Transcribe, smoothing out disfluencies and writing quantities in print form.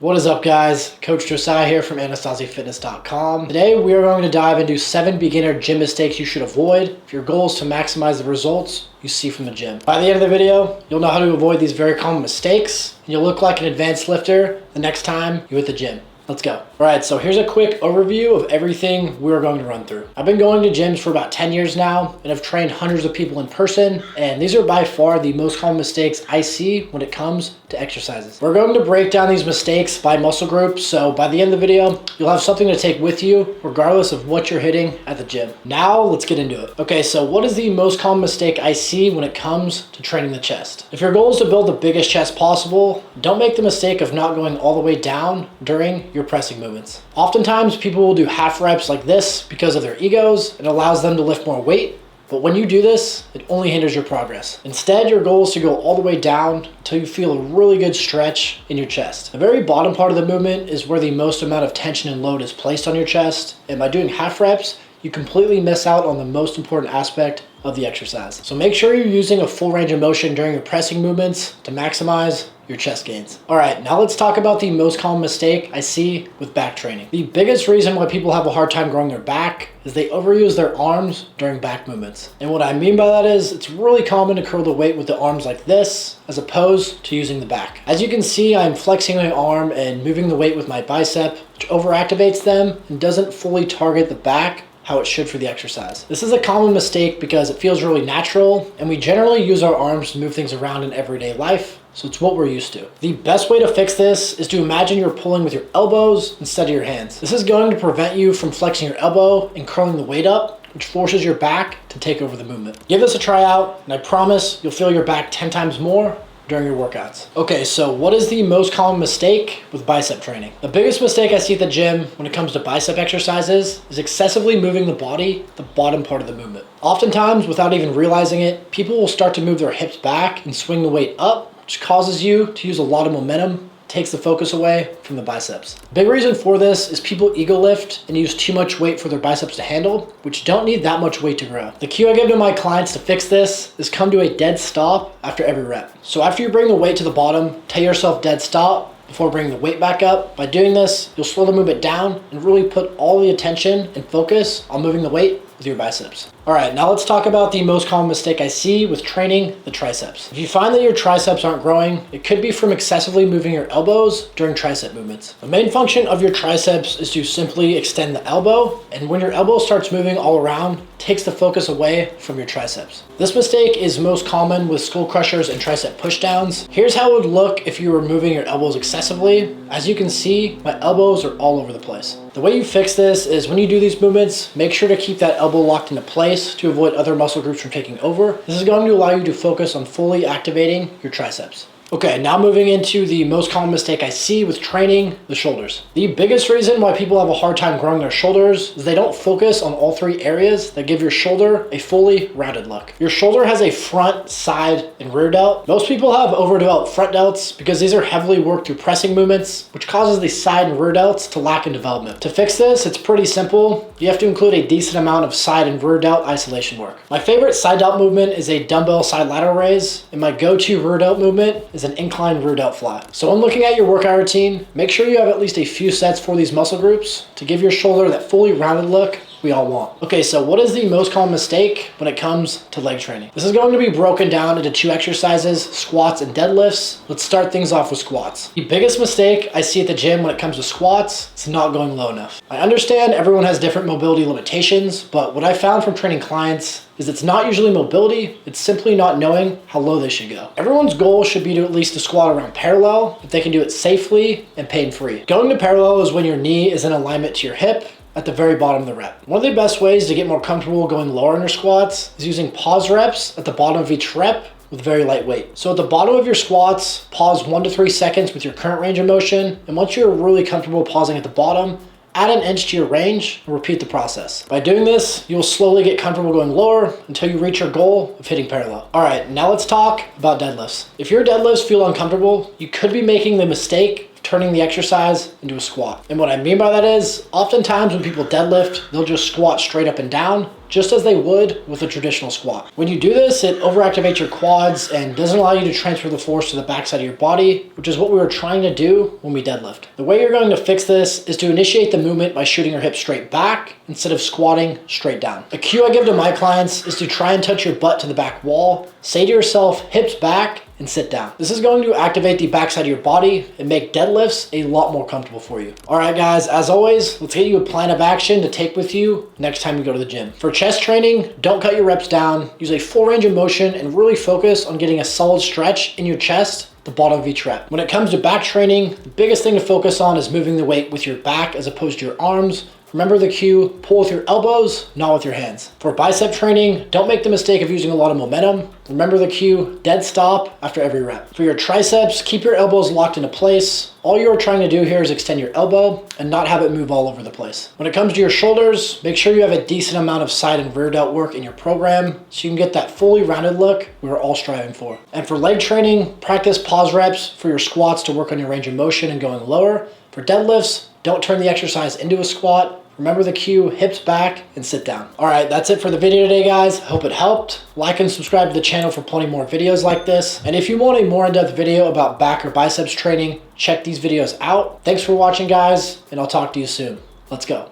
What is up, guys? Coach Josiah here from AnastasiFitness.com. Today we are going to dive into 7 beginner gym mistakes you should avoid if your goal is to maximize the results you see from the gym. By the end of the video, you'll know how to avoid these very common mistakes, and you'll look like an advanced lifter the next time you hit the gym. Let's go. All right, so here's a quick overview of everything we're going to run through. I've been going to gyms for about 10 years now, and I've trained hundreds of people in person, and these are by far the most common mistakes I see when it comes to exercises. We're going to break down these mistakes by muscle group, so by the end of the video, you'll have something to take with you, regardless of what you're hitting at the gym. Now, let's get into it. Okay, so what is the most common mistake I see when it comes to training the chest? If your goal is to build the biggest chest possible, don't make the mistake of not going all the way down during your pressing movements. Oftentimes, people will do half reps like this because of their egos. It allows them to lift more weight. But when you do this, it only hinders your progress. Instead, your goal is to go all the way down until you feel a really good stretch in your chest. The very bottom part of the movement is where the most amount of tension and load is placed on your chest. And by doing half reps, you completely miss out on the most important aspect of the exercise. So make sure you're using a full range of motion during your pressing movements to maximize your chest gains. All right, now let's talk about the most common mistake I see with back training. The biggest reason why people have a hard time growing their back is they overuse their arms during back movements. And what I mean by that is it's really common to curl the weight with the arms like this as opposed to using the back. As you can see, I'm flexing my arm and moving the weight with my bicep, which overactivates them and doesn't fully target the back how it should for the exercise. This is a common mistake because it feels really natural, and we generally use our arms to move things around in everyday life, so it's what we're used to. The best way to fix this is to imagine you're pulling with your elbows instead of your hands. This is going to prevent you from flexing your elbow and curling the weight up, which forces your back to take over the movement. Give this a try out, and I promise you'll feel your back 10 times more during your workouts. Okay, so what is the most common mistake with bicep training? The biggest mistake I see at the gym when it comes to bicep exercises is excessively moving the body, the bottom part of the movement. Oftentimes, without even realizing it, people will start to move their hips back and swing the weight up, which causes you to use a lot of momentum, takes the focus away from the biceps. Big reason for this is people ego lift and use too much weight for their biceps to handle, which don't need that much weight to grow. The cue I give to my clients to fix this is come to a dead stop after every rep. So after you bring the weight to the bottom, tell yourself dead stop before bringing the weight back up. By doing this, you'll slow the movement down and really put all the attention and focus on moving the weight with your biceps. All right, now let's talk about the most common mistake I see with training the triceps. If you find that your triceps aren't growing, it could be from excessively moving your elbows during tricep movements. The main function of your triceps is to simply extend the elbow, and when your elbow starts moving all around, it takes the focus away from your triceps. This mistake is most common with skull crushers and tricep pushdowns. Here's how it would look if you were moving your elbows excessively. As you can see, my elbows are all over the place. The way you fix this is when you do these movements, make sure to keep that elbow locked into place to avoid other muscle groups from taking over. This is going to allow you to focus on fully activating your triceps. Okay, now moving into the most common mistake I see with training the shoulders. The biggest reason why people have a hard time growing their shoulders is they don't focus on all 3 areas that give your shoulder a fully rounded look. Your shoulder has a front, side, and rear delt. Most people have overdeveloped front delts because these are heavily worked through pressing movements, which causes the side and rear delts to lack in development. To fix this, it's pretty simple. You have to include a decent amount of side and rear delt isolation work. My favorite side delt movement is a dumbbell side lateral raise, and my go-to rear delt movement is an incline rear delt fly. So when looking at your workout routine, make sure you have at least a few sets for these muscle groups to give your shoulder that fully rounded look we all want. Okay, so what is the most common mistake when it comes to leg training? This is going to be broken down into 2 exercises, squats and deadlifts. Let's start things off with squats. The biggest mistake I see at the gym when it comes to squats is not going low enough. I understand everyone has different mobility limitations, but what I found from training clients is it's not usually mobility, it's simply not knowing how low they should go. Everyone's goal should be to at least to squat around parallel if they can do it safely and pain-free. Going to parallel is when your knee is in alignment to your hip at the very bottom of the rep. One of the best ways to get more comfortable going lower in your squats is using pause reps at the bottom of each rep with very light weight. So at the bottom of your squats, pause 1 to 3 seconds with your current range of motion, and once you're really comfortable pausing at the bottom, add an inch to your range and repeat the process. By doing this, you'll slowly get comfortable going lower until you reach your goal of hitting parallel. All right, now let's talk about deadlifts. If your deadlifts feel uncomfortable, you could be making the mistake of turning the exercise into a squat. And what I mean by that is, oftentimes when people deadlift, they'll just squat straight up and down, just as they would with a traditional squat. When you do this, it overactivates your quads and doesn't allow you to transfer the force to the backside of your body, which is what we were trying to do when we deadlift. The way you're going to fix this is to initiate the movement by shooting your hips straight back instead of squatting straight down. A cue I give to my clients is to try and touch your butt to the back wall. Say to yourself, hips back, and sit down. This is going to activate the backside of your body and make deadlifts a lot more comfortable for you. All right, guys, as always, let's get you a plan of action to take with you next time you go to the gym. For chest training, don't cut your reps down. Use a full range of motion and really focus on getting a solid stretch in your chest at the bottom of each rep. When it comes to back training, the biggest thing to focus on is moving the weight with your back as opposed to your arms. Remember the cue, pull with your elbows, not with your hands. For bicep training, don't make the mistake of using a lot of momentum. Remember the cue, dead stop after every rep. For your triceps, keep your elbows locked into place. All you're trying to do here is extend your elbow and not have it move all over the place. When it comes to your shoulders, make sure you have a decent amount of side and rear delt work in your program so you can get that fully rounded look we're all striving for. And for leg training, practice pause reps for your squats to work on your range of motion and going lower. For deadlifts, don't turn the exercise into a squat. Remember the cue, hips back, and sit down. All right, that's it for the video today, guys. Hope it helped. Like and subscribe to the channel for plenty more videos like this. And if you want a more in-depth video about back or biceps training, check these videos out. Thanks for watching, guys, and I'll talk to you soon. Let's go.